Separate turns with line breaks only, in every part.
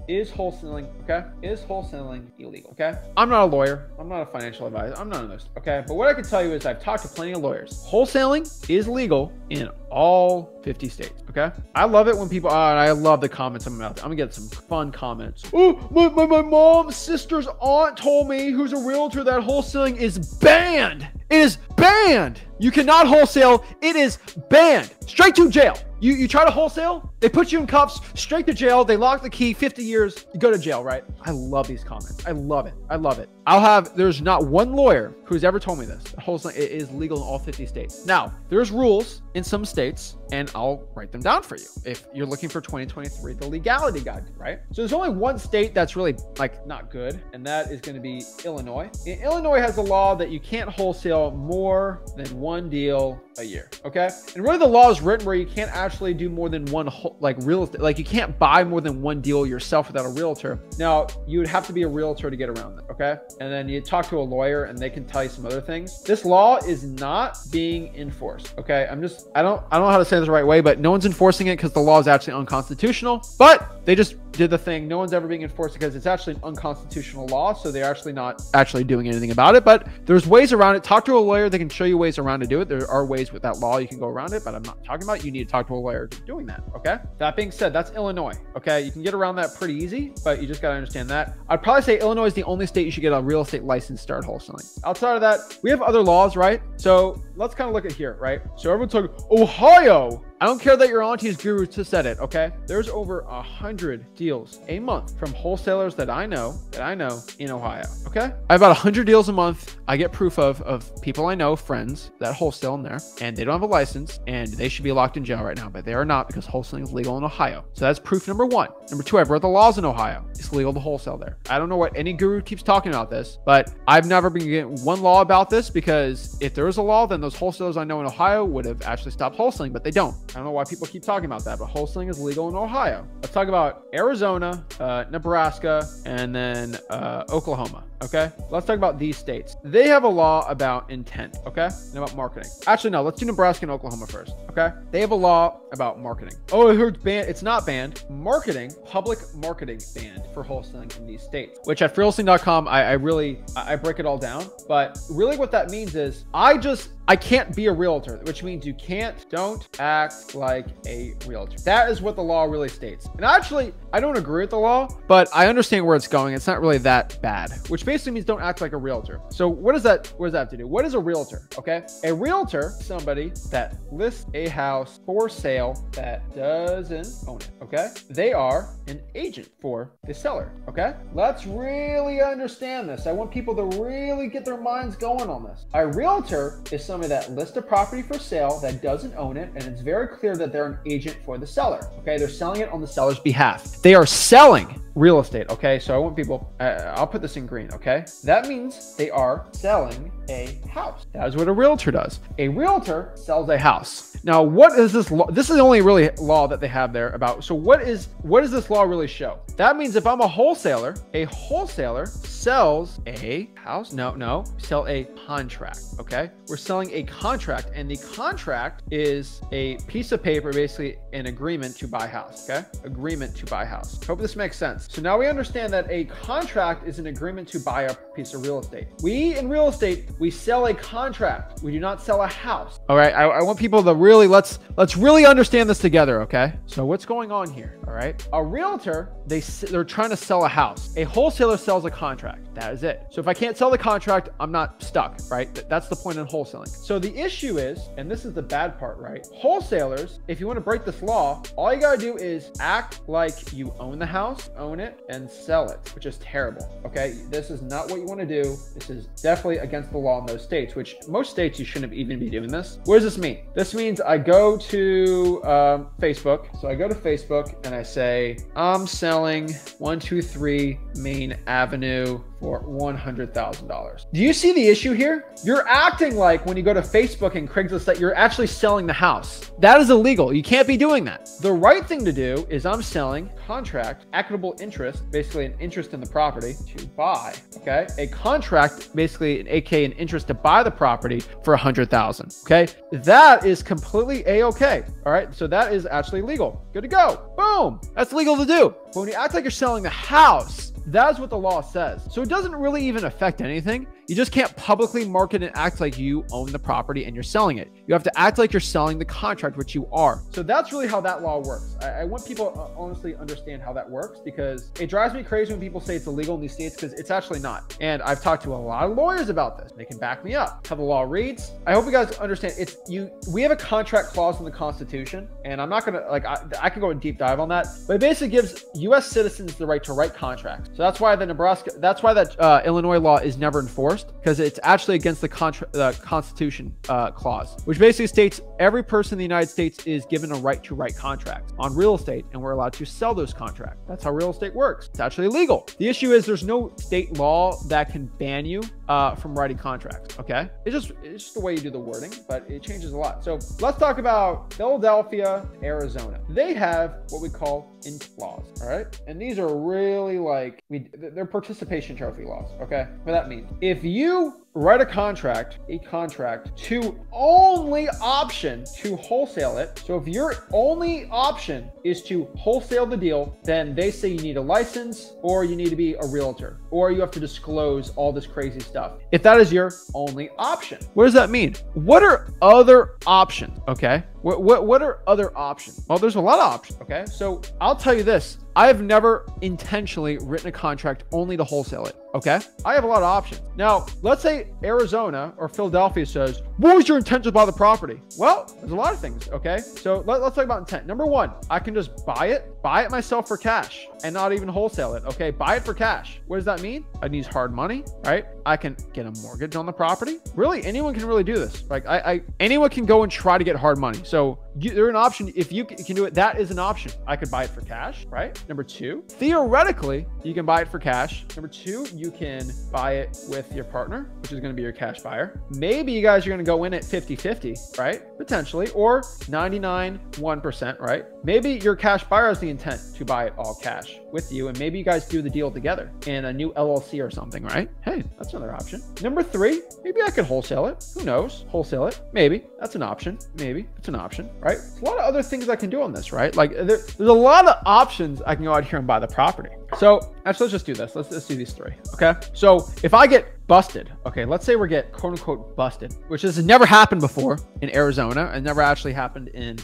is wholesaling, okay? Is wholesaling illegal, okay? I'm not a lawyer. I'm not a financial advisor. I'm none of this, okay? But what I can tell you is I've talked to plenty of lawyers. Wholesaling is legal in all 50 states, okay? I love it when people, I love the comments I'm about. I'm gonna get some fun comments. Oh, my mom's sister's aunt told me, who's a realtor, that wholesaling is banned. It is banned. You cannot wholesale. It is banned. Straight to jail. You try to wholesale, they put you in cuffs, straight to jail. They lock the key, 50 years, you go to jail, right? I love these comments. I love it. I love it. There's not one lawyer who's ever told me this. Wholesaling is legal in all 50 states. Now, there's rules in some states, and I'll write them down for you if you're looking for 2023, the legality guide, right? So there's only one state that's really like not good, and that is going to be Illinois. Illinois has a law that you can't wholesale more than one deal a year, okay? And really the law is written where you can't actually do more than one real estate, like you can't buy more than one deal yourself without a realtor. Now, you would have to be a realtor to get around that, okay? And then you talk to a lawyer and they can tell you some other things. This law is not being enforced, okay? I don't know how to say this the right way, but no one's enforcing it because the law is actually unconstitutional, but they just did the thing. No one's ever being enforced because it's actually an unconstitutional law. So they're actually not actually doing anything about it, but there's ways around it. Talk to a lawyer. They can show you ways around to do it. There are ways with that law you can go around it, but I'm not talking about, you need to talk to a lawyer doing that. Okay. That being said, that's Illinois. Okay. You can get around that pretty easy, but you just got to understand that. I'd probably say Illinois is the only state you should get a real estate license, start wholesaling. Outside of that, we have other laws, right? So let's kind of look at here, right? So everyone's talking Ohio. I don't care that your auntie's guru said it, okay? There's over 100 deals a month from wholesalers that I know in Ohio, okay? I have about 100 deals a month. I get proof of people I know, friends that wholesale in there, and they don't have a license, and they should be locked in jail right now, but they are not because wholesaling is legal in Ohio. So that's proof number one. Number two, I've read the laws in Ohio. It's legal to wholesale there. I don't know what any guru keeps talking about this, but I've never been getting one law about this, because if there was a law, then those wholesalers I know in Ohio would have actually stopped wholesaling, but they don't. I don't know why people keep talking about that, but wholesaling is legal in Ohio. Let's talk about Arizona, Nebraska, and then Oklahoma. Okay, let's talk about these states. They have a law about intent, okay, and about marketing. Actually, no, let's do Nebraska and Oklahoma first, okay? They have a law about marketing. Oh, I heard banned. It's not banned. Marketing, public marketing banned for wholesaling in these states, which at freewholesaling.com, I break it all down. But really what that means is I can't be a realtor, which means you don't act like a realtor. That is what the law really states. And actually, I don't agree with the law, but I understand where it's going. It's not really that bad, which basically means don't act like a realtor. So what does that have to do? What is a realtor? Okay. A realtor, somebody that lists a house for sale that doesn't own it. Okay. They are an agent for the seller. Okay. Let's really understand this. I want people to really get their minds going on this. A realtor is somebody that lists a property for sale that doesn't own it, and it's very clear that they're an agent for the seller. Okay, they're selling it on the seller's behalf. They are selling real estate. Okay, so I want people, I'll put this in green. Okay, that means they are selling a house. That is what a realtor does. A realtor sells a house. Now, what is this law? This is the only really law that they have there about. So what does this law really show? That means if I'm a wholesaler sells a house. No, sell a contract. Okay, we're selling a contract, and the contract is a piece of paper, basically an agreement to buy house. Okay, agreement to buy house. Hope this makes sense. So now we understand that a contract is an agreement to buy a piece of real estate. We in real estate, we sell a contract. We do not sell a house. All right, I want people to really let's really understand this together. Okay, so what's going on here? All right, a realtor, they're trying to sell a house. A wholesaler sells a contract. That is it. So if I can't sell the contract, I'm not stuck, right? That's the point in wholesaling. So the issue is, and this is the bad part, right? Wholesalers, if you want to break this law, all you got to do is act like you own the house, own it, and sell it, which is terrible. Okay, this is not what you want to do. This is definitely against the law in those states, which most states you shouldn't even be doing this. What does this mean? This means I go to Facebook. So I go to Facebook and I say, I'm selling 123 Main Avenue for $100,000. Do you see the issue here? You're acting like when you go to Facebook and Craigslist that you're actually selling the house. That is illegal. You can't be doing that. The right thing to do is I'm selling contract, equitable interest, basically an interest in the property to buy, okay? A contract, basically an AKA an interest to buy the property for $100,000, okay? That is completely A-okay, all right? So that is actually legal. Good to go. Boom. That's legal to do. But when you act like you're selling the house, that's what the law says. So it doesn't really even affect anything. You just can't publicly market and act like you own the property and you're selling it. You have to act like you're selling the contract, which you are. So that's really how that law works. I want people to honestly understand how that works, because it drives me crazy when people say it's illegal in these states, because it's actually not. And I've talked to a lot of lawyers about this. They can back me up. How the law reads. I hope you guys understand. We have a contract clause in the Constitution, and I'm not gonna I can go in deep dive on that, but it basically gives U.S. citizens the right to write contracts. So that's why that Illinois law is never enforced, because it's actually against the Constitution clause, which basically states every person in the United States is given a right to write contracts on real estate, and we're allowed to sell those contracts. That's how real estate works. It's actually illegal. The issue is there's no state law that can ban you from writing contracts. Okay, it's just the way you do the wording, but it changes a lot. So let's talk about Philadelphia, Arizona. They have what we call int laws. All right, and these are really they're participation trophy laws. Okay, what that means: if you write a contract to only option to wholesale it. So if your only option is to wholesale the deal, then they say you need a license, or you need to be a realtor, or you have to disclose all this crazy stuff. If that is your only option, what does that mean? What are other options? Okay. What are other options? Well, there's a lot of options. Okay. So I'll tell you this. I have never intentionally written a contract only to wholesale it. Okay. I have a lot of options. Now, let's say Arizona or Philadelphia says, what was your intent to buy the property? Well, there's a lot of things. Okay. So let's talk about intent. Number one, I can just buy it myself for cash and not even wholesale it. Okay. Buy it for cash. What does that mean? I need hard money, right? I can get a mortgage on the property. Really, anyone can really do this. Like anyone can go and try to get hard money. So they're an option. If you can do it, that is an option. I could buy it for cash, right? Number two, theoretically, you can buy it for cash. Number two, you can buy it with your partner, which is going to be your cash buyer. Maybe you guys are going to go in at 50-50, right? Potentially, or 99-1%, right? Maybe your cash buyer has the intent to buy it all cash with you, and maybe you guys do the deal together in a new LLC or something, right? Hey, that's another option. Number three, maybe I could wholesale it. Who knows? Wholesale it. Maybe. That's an option. Maybe. It's an option, right? There's a lot of other things I can do on this, right? Like there's a lot of options I can go out here and buy the property. So actually, let's just do this. Let's do these three. Okay. So if I get busted, okay, let's say we get quote unquote busted, which has never happened before in Arizona and never actually happened in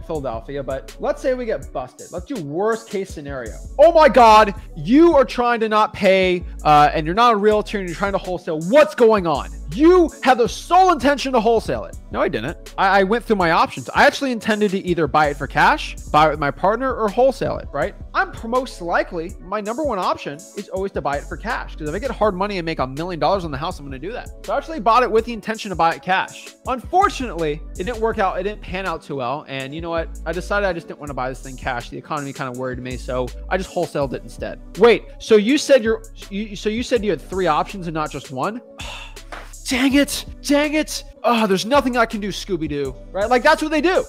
Philadelphia. But let's say we get busted. Let's do worst case scenario. Oh my God, you are trying to not pay and you're not a realtor and you're trying to wholesale. What's going on? You have the sole intention to wholesale it. No, I didn't. I went through my options. I actually intended to either buy it for cash, buy it with my partner, or wholesale it, right? I'm most likely, my number one option is always to buy it for cash, because if I get hard money and make $1 million on the house, I'm going to do that. So I actually bought it with the intention to buy it cash. Unfortunately, it didn't work out. It didn't pan out too well. And you know what? I decided I just didn't want to buy this thing cash. The economy kind of worried me, so I just wholesaled it instead. Wait, so you said you had three options and not just one? Dang it. Oh, there's nothing I can do, Scooby-Doo, right? Like that's what they do.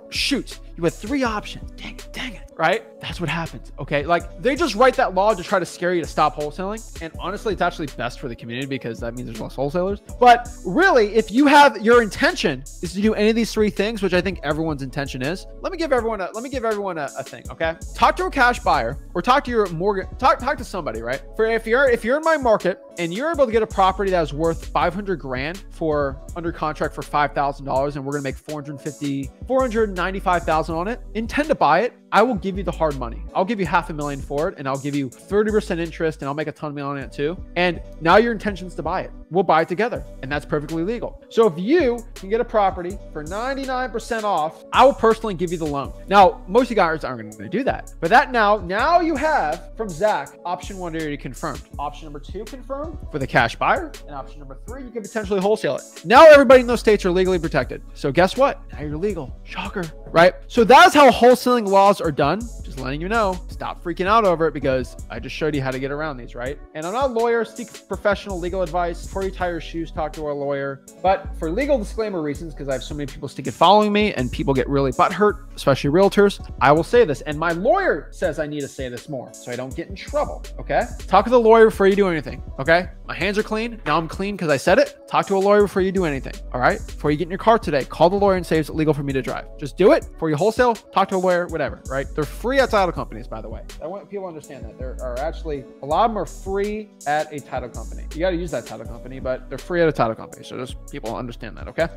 Shoot, you had three options. Dang it, right? That's what happens, okay? Like they just write that law to try to scare you to stop wholesaling. And honestly, it's actually best for the community because that means there's less wholesalers. But really, if you have your intention is to do any of these three things, which I think everyone's intention is, let me give everyone a thing, okay? Talk to a cash buyer or talk to your mortgage, talk to somebody, right? For if you're in my market and you're able to get a property that is worth 500 grand for under contract for $5,000 and we're going to make 495,000 on it, intend to buy it, I will give you the hard money. I'll give you $500,000 for it and I'll give you 30% interest and I'll make a ton of money on it too. And now your intention is to buy it. We'll buy it together and that's perfectly legal. So if you can get a property for 99% off, I will personally give you the loan. Now, most of you guys aren't going to do that, but that now you have from Zach, option one already confirmed. Option number two confirmed for the cash buyer. And option number three, you can potentially wholesale it. Now everybody in those states are legally protected. So guess what? Now you're legal. Shocker, right? So that's how wholesaling laws are done. Just just letting you know, stop freaking out over it because I just showed you how to get around these, right? And I'm not a lawyer. Seek professional legal advice. Before you tie your shoes, talk to a lawyer. But for legal disclaimer reasons, because I have so many people sticking following me and people get really butthurt, especially realtors, I will say this. And my lawyer says I need to say this more so I don't get in trouble, okay? Talk to the lawyer before you do anything, okay? My hands are clean. Now I'm clean because I said it. Talk to a lawyer before you do anything, all right? Before you get in your car today, call the lawyer and say, is it legal for me to drive? Just do it. Before you wholesale, talk to a lawyer, whatever, right? They're free at title companies, by the way. I want people to understand that. There are actually, a lot of them are free at a title company. You got to use that title company, but they're free at a title company. So just people understand that, okay?